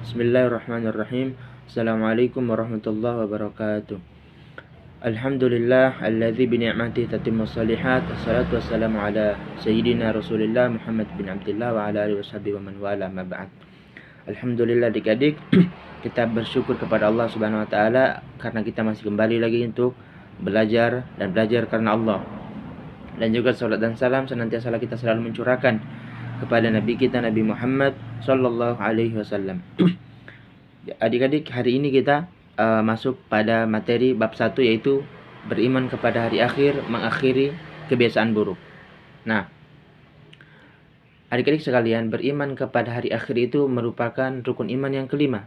Bismillahirrahmanirrahim. Assalamualaikum warahmatullahi wabarakatuh. Alhamdulillah alladzi bi ni'matihi tatimmus shalihat. Wassalatu wassalamu ala sayyidina Rasulillah Muhammad bin Abdullah wa ala alihi washabihi wa man wala ma ba'd. Alhamdulillah adik-adik, kita bersyukur kepada Allah Subhanahu wa taala karena kita masih kembali lagi untuk belajar karena Allah. Dan juga salat dan salam senantiasa kita selalu mencurahkan kepada Nabi kita Nabi Muhammad sallallahu alaihi wasallam. Adik-adik, hari ini kita masuk pada materi bab 1, yaitu beriman kepada hari akhir, mengakhiri kebiasaan buruk. Nah, adik-adik sekalian, beriman kepada hari akhir itu merupakan rukun iman yang kelima.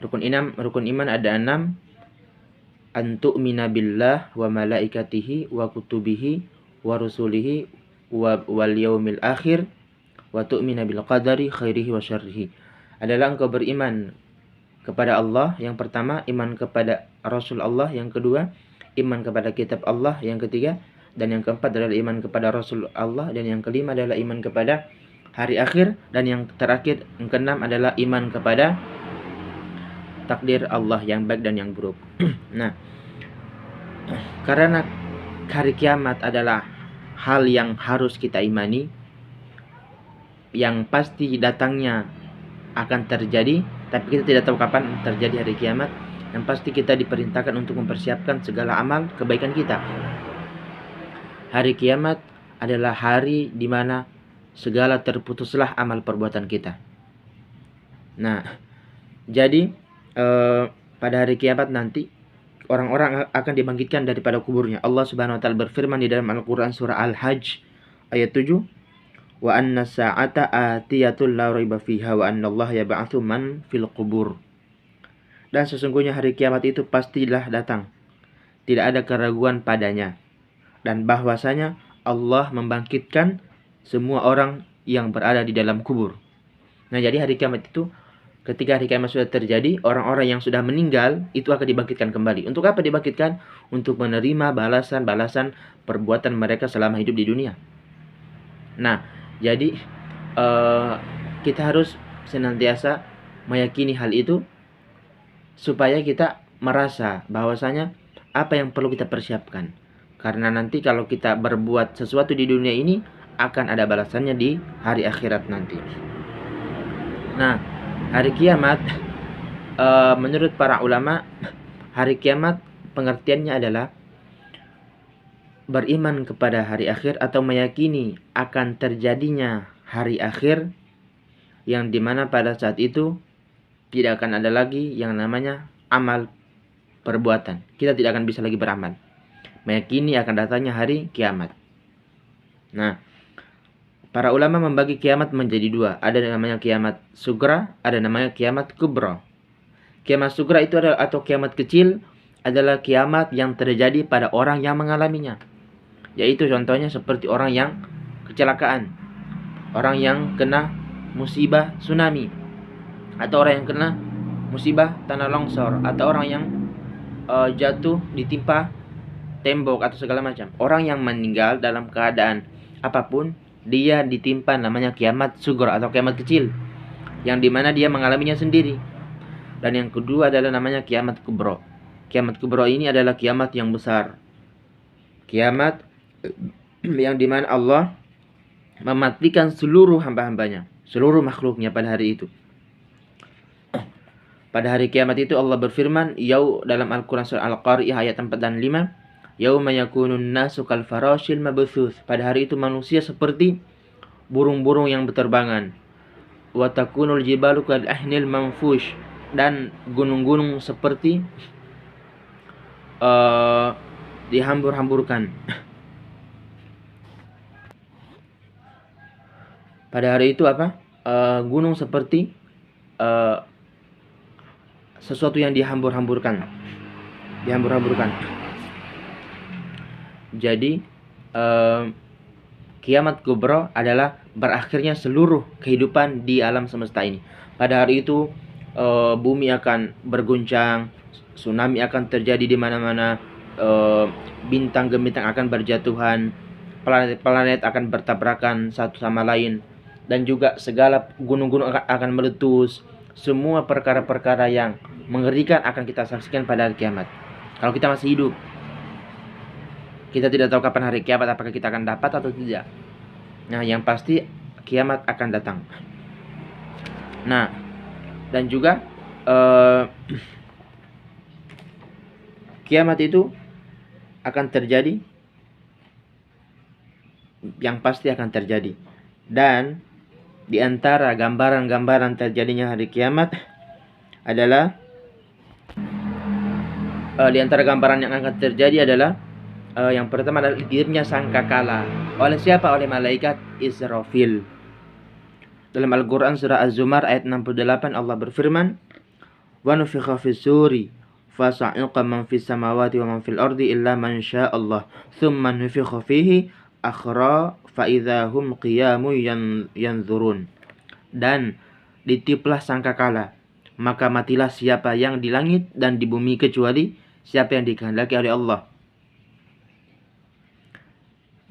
Rukun iman ada 6. Antu'mina billah wa malaikatihi wa kutubihi wa rusulihi wal yaumil akhir wa tu'mina bil qadari khairihi wa syarrihi. Adalah engkau beriman kepada Allah, yang pertama iman kepada Rasul Allah, yang kedua iman kepada kitab Allah, yang ketiga dan yang keempat adalah iman kepada Rasul Allah, dan yang kelima adalah iman kepada hari akhir, dan yang terakhir yang keenam adalah iman kepada takdir Allah yang baik dan yang buruk. Nah, karena hari kiamat adalah hal yang harus kita imani, yang pasti datangnya akan terjadi, tapi kita tidak tahu kapan terjadi hari kiamat. Yang pasti kita diperintahkan untuk mempersiapkan segala amal kebaikan kita. Hari kiamat adalah hari di mana segala terputuslah amal perbuatan kita. Nah, jadi pada hari kiamat nanti orang-orang akan dibangkitkan daripada kuburnya. Allah Subhanahu wa taala berfirman di dalam Al-Qur'an surah Al-Hajj ayat 7, wa anna sa'ata atiyatul la raiba fiha wa anna Allah yab'atsu man fil qubur. Dan sesungguhnya hari kiamat itu pastilah datang, tidak ada keraguan padanya, dan bahwasanya Allah membangkitkan semua orang yang berada di dalam kubur. Nah, jadi hari kiamat itu, ketika hari kiamat sudah terjadi, orang-orang yang sudah meninggal itu akan dibangkitkan kembali. Untuk apa dibangkitkan? Untuk menerima balasan-balasan perbuatan mereka selama hidup di dunia. Nah, jadi kita harus senantiasa meyakini hal itu, supaya kita merasa bahwasanya apa yang perlu kita persiapkan. Karena nanti kalau kita berbuat sesuatu di dunia ini, akan ada balasannya di hari akhirat nanti. Nah, hari kiamat menurut para ulama, hari kiamat pengertiannya adalah beriman kepada hari akhir atau meyakini akan terjadinya hari akhir, yang dimana pada saat itu tidak akan ada lagi yang namanya amal perbuatan. Kita tidak akan bisa lagi beramal. Meyakini akan datangnya hari kiamat. Nah, para ulama membagi kiamat menjadi 2. Ada namanya kiamat sugra, ada namanya kiamat kubra. Kiamat sugra itu adalah, atau kiamat kecil, adalah kiamat yang terjadi pada orang yang mengalaminya. Yaitu contohnya seperti orang yang kecelakaan, orang yang kena musibah tsunami, atau orang yang kena musibah tanah longsor, atau orang yang jatuh ditimpa tembok atau segala macam. Orang yang meninggal dalam keadaan apapun, dia ditimpa namanya kiamat sugra atau kiamat kecil, yang dimana dia mengalaminya sendiri. Dan yang kedua adalah namanya kiamat kubro. Kiamat kubro ini adalah kiamat yang besar, kiamat yang dimana Allah mematikan seluruh hamba-hambanya, seluruh makhluknya pada hari itu. Pada hari kiamat itu Allah berfirman dalam Al-Quran surah Al-Qari'ah ayat 4 dan 5, yauma yakunun nasu kal farashil mabthuth. Pada hari itu manusia seperti burung-burung yang berterbangan. Wa takunul jibalu kal ahnil manfush. Dan gunung-gunung seperti dihambur-hamburkan. Pada hari itu apa? Gunung seperti sesuatu yang dihambur-hamburkan. Jadi kiamat kubra adalah berakhirnya seluruh kehidupan di alam semesta ini. Pada hari itu bumi akan berguncang, tsunami akan terjadi di mana-mana, bintang gemilang akan berjatuhan, planet-planet akan bertabrakan satu sama lain, dan juga segala gunung-gunung akan meletus, semua perkara-perkara yang mengerikan akan kita saksikan pada hari kiamat. Kalau kita masih hidup, kita tidak tahu kapan hari kiamat, apakah kita akan dapat atau tidak. Nah, yang pasti kiamat akan datang. Nah, dan juga kiamat itu akan terjadi, yang pasti akan terjadi. Dan di antara gambaran-gambaran terjadinya hari kiamat adalah di antara gambaran yang akan terjadi adalah yang pertama adalah dikirimnya sangkakala. Oleh siapa? Oleh malaikat Israfil. Dalam Al-Quran surah Az-Zumar ayat 68 Allah berfirman, "Wa nufikha fis suri fasa'iqa man fis samawati wa man fil ardi illa man sya'allah thumma nufikha fihi akhra fa idza hum qiyamun yanzurun." Dan ditiuplah sangkakala, maka matilah siapa yang di langit dan di bumi kecuali siapa yang dikehendaki oleh Allah.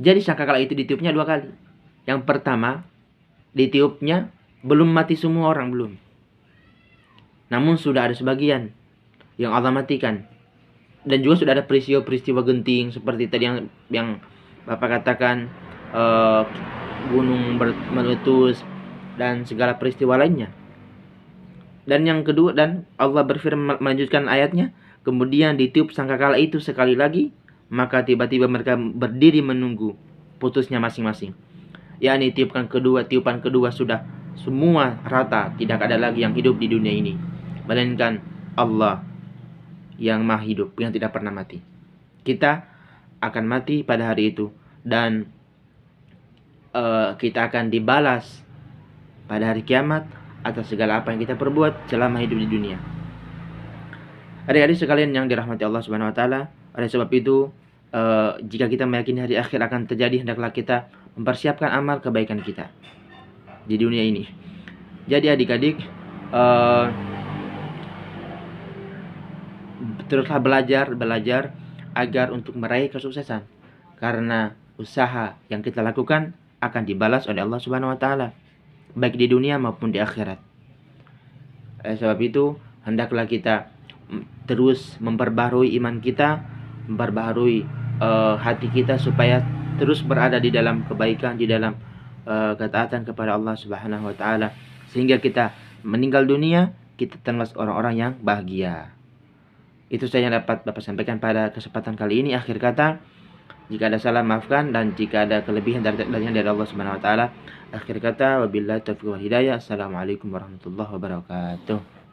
Jadi sangkakala itu ditiupnya 2 kali. Yang pertama, ditiupnya belum mati semua orang, belum. Namun sudah ada sebagian yang Allah matikan. Dan juga sudah ada peristiwa-peristiwa genting seperti tadi yang Bapak katakan, gunung meletus dan segala peristiwa lainnya. Dan yang kedua, dan Allah berfirman melanjutkan ayatnya, kemudian ditiup sangkakala itu sekali lagi, maka tiba-tiba mereka berdiri menunggu putusnya masing-masing. Yakni tiupan kedua sudah semua rata, tidak ada lagi yang hidup di dunia ini melainkan Allah yang maha hidup, yang tidak pernah mati. Kita akan mati pada hari itu, dan kita akan dibalas pada hari kiamat atas segala apa yang kita perbuat selama hidup di dunia. Adik-adik sekalian yang dirahmati Allah Subhanahu wa taala, oleh sebab itu jika kita meyakini hari akhir akan terjadi, hendaklah kita mempersiapkan amal kebaikan kita di dunia ini. Jadi adik-adik, teruslah belajar agar untuk meraih kesuksesan, karena usaha yang kita lakukan akan dibalas oleh Allah Subhanahu wa taala, baik di dunia maupun di akhirat. Sebab itu hendaklah kita terus memperbaharui iman kita, memperbaharui hati kita supaya terus berada di dalam kebaikan, di dalam ketaatan kepada Allah Subhanahu wa taala, sehingga kita meninggal dunia kita termasuk orang-orang yang bahagia. Itu saja yang dapat Bapak sampaikan pada kesempatan kali ini. Akhir kata, jika ada salah maafkan, dan jika ada kelebihan dari Allah Subhanahu wa taala. Akhir kata, wabillahi taufiq wal hidayah. Assalamualaikum warahmatullahi wabarakatuh.